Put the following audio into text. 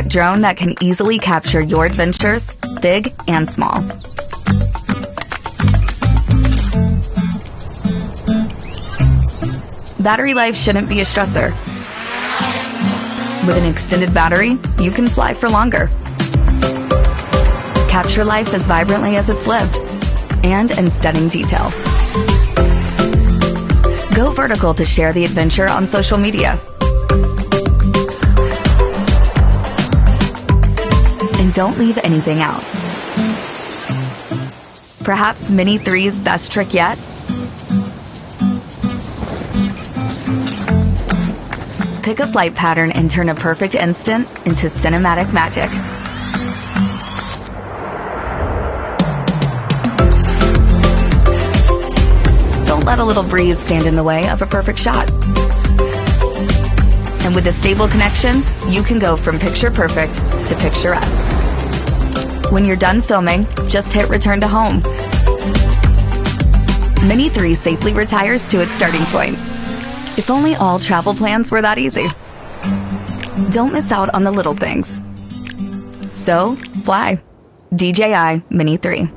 compact drone that can easily capture your adventures, big and small. Battery life shouldn't be a stressor. With an extended battery, you can fly for longer. Capture life as vibrantly as it's lived, and in stunning detail. Go vertical to share the adventure on social media. And don't leave anything out. Perhaps Mini 3's best trick yet? Pick a flight pattern and turn a perfect instant into cinematic magic. Don't let a little breeze stand in the way of a perfect shot. And with a stable connection, you can go from picture perfect to picturesque. When you're done filming, just hit return to home. Mini 3 safely retires to its starting point. If only all travel plans were that easy. Don't miss out on the little things. So, fly. DJI Mini 3.